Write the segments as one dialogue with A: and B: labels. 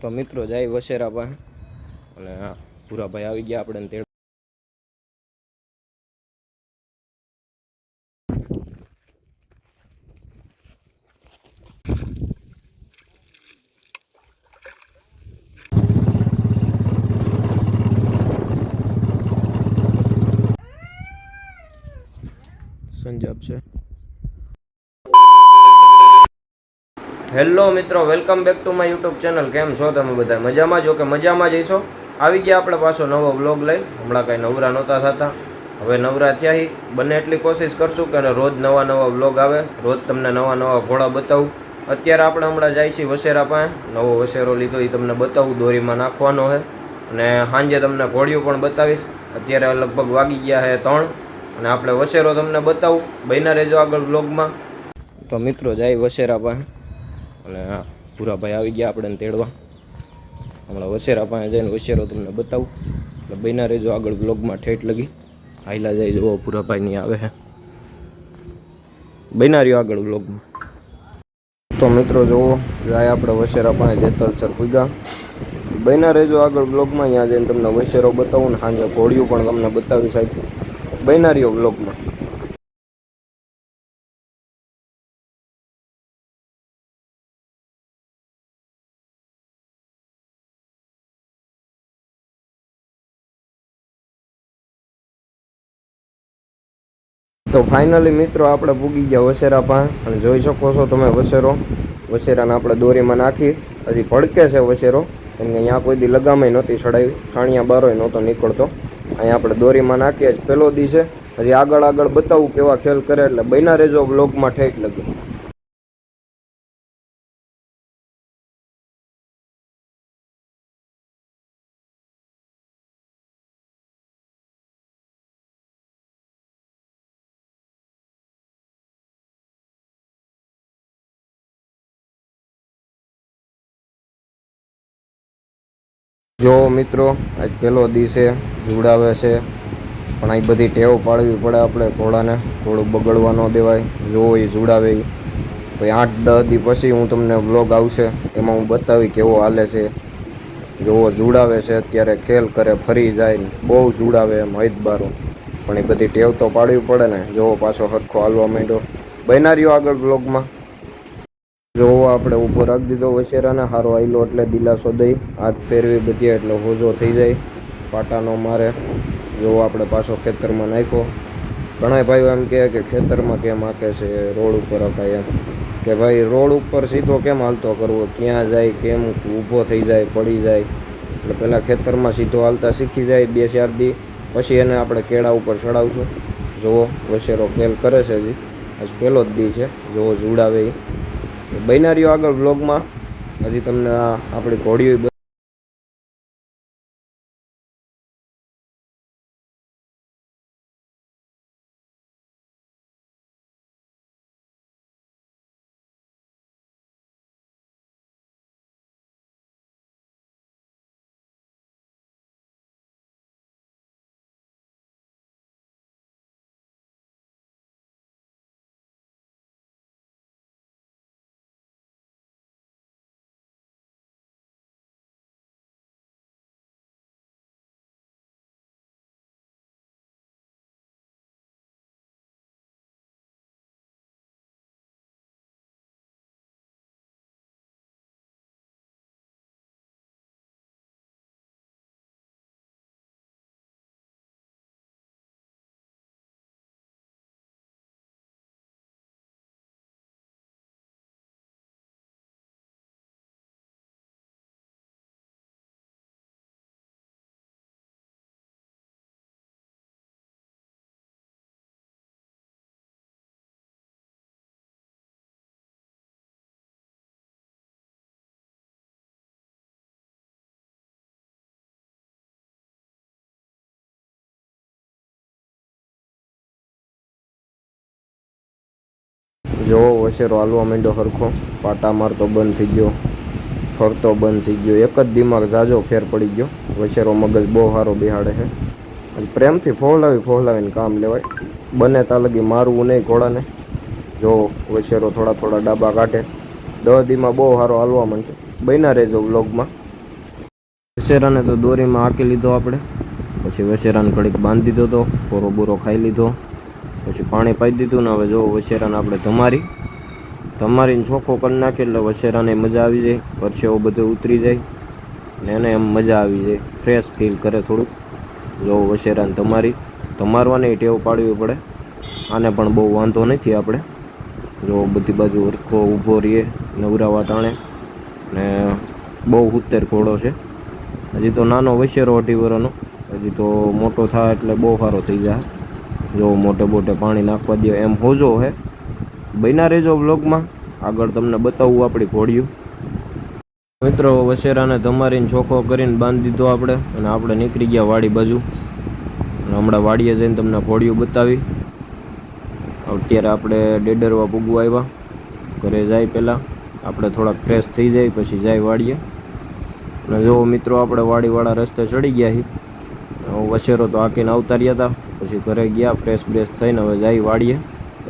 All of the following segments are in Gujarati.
A: તો મિત્રો જાય વસેરા પાસે અને ભૂરાભાઈ આવી ગયા આપણે તેડ સંજાબ છે. હેલો મિત્રો, welcome back to my YouTube channel. કેમ છો તમે બધા? મજામાં જો કે મજામાં જઈશો? આવી ગયા આપણે પાછો નવો વ્લોગ લઈ. હમણાં કાંઈ નવરા નહોતા થતા, હવે નવરા થયા. બને એટલી કોશિશ કરશું કે રોજ નવા વ્લોગ આવે, રોજ તમને નવા ઘોડા બતાવું. અત્યારે આપણે હમણાં જાય છીએ વસેરા પાસે. નવો વસેરો લીધો એ તમને બતાવું, દોરીમાં નાખવાનો છે અને સાંજે તમને ઘોડિયું પણ બતાવીશ. અત્યારે લગભગ વાગી ગયા છે 3 અને આપણે વસેરો તમને બતાવું. બન્યા રહેજો આગળ વ્લોગમાં. તો મિત્રો જાય વસેરા પાસે અને ભૂરાભાઈ આવી ગયા આપણે તેડવા. હમણાં વસેરા પાસે જઈને વસેરો તમને બતાવું એટલે બન્યા રહેજો આગળ બ્લોગમાં ઠેઠ લગી. હાઈલા જાય જુઓ ભૂરાભાઈ ની આવે છે, બન્યા રહ્યો આગળ બ્લોગમાં. તો મિત્રો જુઓ જાય આપણે વસેરા પાસે જેતલસર પૂગ્યા. બન્યા રહેજો આગળ બ્લોગમાં. અહીંયા જઈને તમને વસેરો બતાવું ને સાંજે ઘોડિયું પણ તમને બતાવી સાહેબ. બન્યા રહ્યો બ્લોગમાં. તો ફાઇનલી મિત્રો આપણે પૂગી ગયા વસેરા પાસે અને જોઈ શકો છો તમે વસેરાને આપણે દોરીમાં નાખી. હજી ભડકે છે વસેરો, કેમ કે અહીંયા કોઈ દી લગામાય નહોતી ચડાવી, છાણિયા બારોય નહોતો નીકળતો. અહીંયા આપણે દોરીમાં નાખીએ જ પહેલો દી છે. હજી આગળ બતાવું કેવા ખેલ કરે, એટલે બન્યા રહેજો બ્લોગમાં ઠેઠ લગી. જો મિત્રો આજ પહેલો દિવસે જોડાવે છે, પણ આ બધી ટેવ પાડવી પડે આપણે ઘોડાને. ઘોડું બગડવા ન દેવાય. જો એ જોડાવે પછી 8-10 દી પછી હું તમને વ્લોગ આવશે, એમાં હું બતાવી કેવો હાલે છે. જોવો જોડાવે છે અત્યારે, ખેલ કરે, ફરી જાય, બહુ જોડાવે એમ હૈદબારો, પણ એ બધી ટેવ તો પાડવી પડે ને. જોવો પાછો સરખો હાલવા માંડ્યો. બન્યા રહ્યો આગળ વ્લોગમાં. જોવો આપણે ઊભો રાખી દીધો વસેરાને. હારો આયલો એટલે દિલાસો દઈ હાથ ફેરવી બધી એટલે હોજો થઈ જાય, પાટા ન મારે. જોવો આપણે પાછો ખેતરમાં નાખ્યો. ઘણા ભાઈઓ એમ કહે કે ખેતરમાં કેમ હાકે છે, રોડ ઉપર હકાય એમ. કે ભાઈ રોડ ઉપર સીધો કેમ હાલતો કરવો, ક્યાં જાય, કેમ ઊભો થઈ જાય, પડી જાય. એટલે પહેલાં ખેતરમાં સીધો હાલતા શીખી જાય 2-4 દી, પછી એને આપણે કેળા ઉપર ચડાવશું. જોવો વસેરો ખેલ કરે છે. હજી આજ પહેલો જ દી છે. જોવો જોડાવે બન્યા રહ્યો આગળ વ્લોગમાં. હજી તમને આપણી ઘોડીઓ જોવો વસેરો હાલવા માંડ્યો સરખો. પાટા મારતો બંધ થઈ ગયો, ફરતો બંધ થઈ ગયો. એક જ દિમાગ ઝાઝો ફેર પડી ગયો. વસેરો મગજ બહુ સારો બિહાડે છે. અને પ્રેમથી ફોહલાવીને કામ લેવાય. બને ત્યાં લગી મારવું નહીં ઘોડાને. જો વસેરો થોડા ડાબા કાઢે. 10 દીમાં બહુ સારો હાલવા માંડશે. બન્યા રહેજો વ્લોગમાં. વસેરાને તો દોરીમાં હાંકી લીધો આપણે, પછી વસેરાને ઘડીક બાંધી દીધો હતો, પૂરો બૂરો ખાઈ લીધો, પછી પાણી પાઈ દીધું ને હવે જો વસેરાને આપણે ધમારીને ચોખ્ખો કરી નાખીએ એટલે વસેરાને મજા આવી જાય, પરસેવો બધો ઉતરી જાય ને એને એમ મજા આવી જાય, ફ્રેશ ફીલ કરે થોડુંક. જો વસેરાને ધમારવાની ટેવ પાડવી પડે, આને પણ બહુ વાંધો નથી આપણે. જો બધી બાજુ હરખો ઊભો રહીએ નવરા ટાણે ને બહુ ઉત્તર ઘોડો છે. હજી તો નાનો વસેરો 2.5 વર્ષનો, હજી તો મોટો થાય એટલે બહુ સારો થઈ જાય. જો મોટે પાણી નાખવા દે એમ હોજો હે. બન્યા રહેજો વ્લોગમાં, આગળ તમને બતાવું આપણી ઘોડિયું. મિત્રો વસેરાને ધમારીને ચોખ્ખો કરીને બાંધી દીધો આપણે, અને આપણે નીકળી ગયા વાડી બાજુ. અને હમણાં વાડીએ જઈને તમને ઘોડિયું બતાવી. અત્યારે આપણે ડેડરવા પૂગવા આવ્યા. ઘરે જાય પહેલાં આપણે થોડાક ફ્રેશ થઈ જાય પછી જાય વાડીએ. અને જો મિત્રો આપણે વાડીવાળા રસ્તે ચડી ગયા છીએ. વસેરો તો હાંકીને આવતા રહ્યા હતા, પછી ઘરે ગયા ફ્રેશ બ્રેશ થઈને હવે જાય વાડીએ.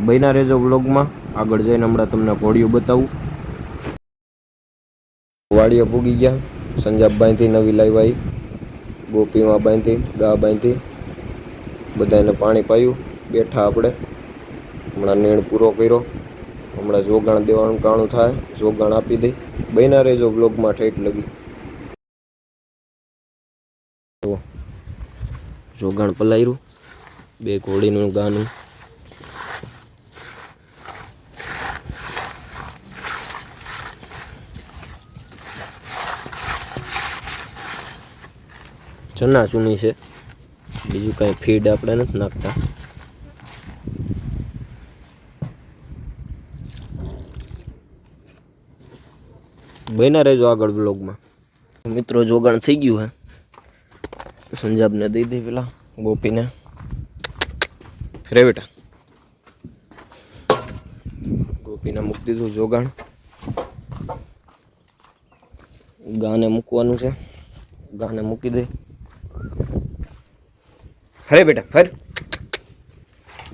A: બન્યા રહેજો વ્લોગમાં, આગળ જઈને હમણાં તમને ઘોડિયું બતાવું. વાડીએ પૂગી ગયા, સંજાબ બાંધી નવી લાવી, ગોપીમાં બાંધી, ગા બાંધી, બધાને પાણી પાયું. બેઠા આપણે, હમણાં નીણ પૂરો કર્યો, હમણાં જોગાણ દેવાનું કાણું થાય, જોગાણ આપી દઈ. બન્યા રહેજો વ્લોગમાં ઠેઠ લગી. જોગાણ પલાયરું, 2 ઘોડીનું ગાનું. ચના ચૂની છે, બીજું કાંઈ ફીડ આપણે નથી નાખતા. બન્યા રહેજો આગળ બ્લોગમાં. મિત્રો જોગાણ થઈ ગયું હે, સંજાબને દઈ દે પેલા ગોપીને. ફરે બેટા, ગોપીને મૂકી દીધું જોગાણ. ગાને મૂકવાનું છે, ગાને મૂકી દે. ફરે બેટા ફર.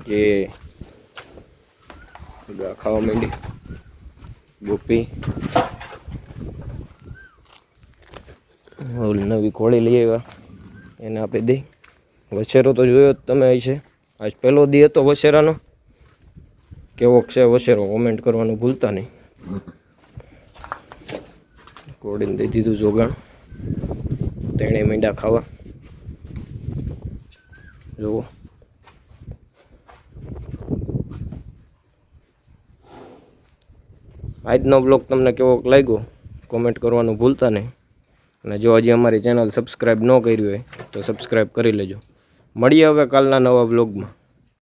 A: જે ગા ખાવા માંડી ગોપી. નવી ઘોડી લઈ આવ્યા, એને આપી દઈ. વસેરો તો જોયો તમે છે, આજ પહેલો દી હતો વસેરાનો. કેવો છે વસેરો કોમેન્ટ કરવાનું ભૂલતા નહીં. ઘોડીને દઈ દીધું જોગાણ, તેણે મીંડા ખાવા. જુઓ આજનો બ્લોગ તમને કેવો લાગ્યો કોમેન્ટ કરવાનું ભૂલતા નહીં. અને જો હજી અમારી ચેનલ સબસ્ક્રાઈબ ન કરી હોય તો સબસ્ક્રાઈબ કરી લેજો. મળીએ હવે કાલના નવા વ્લોગમાં.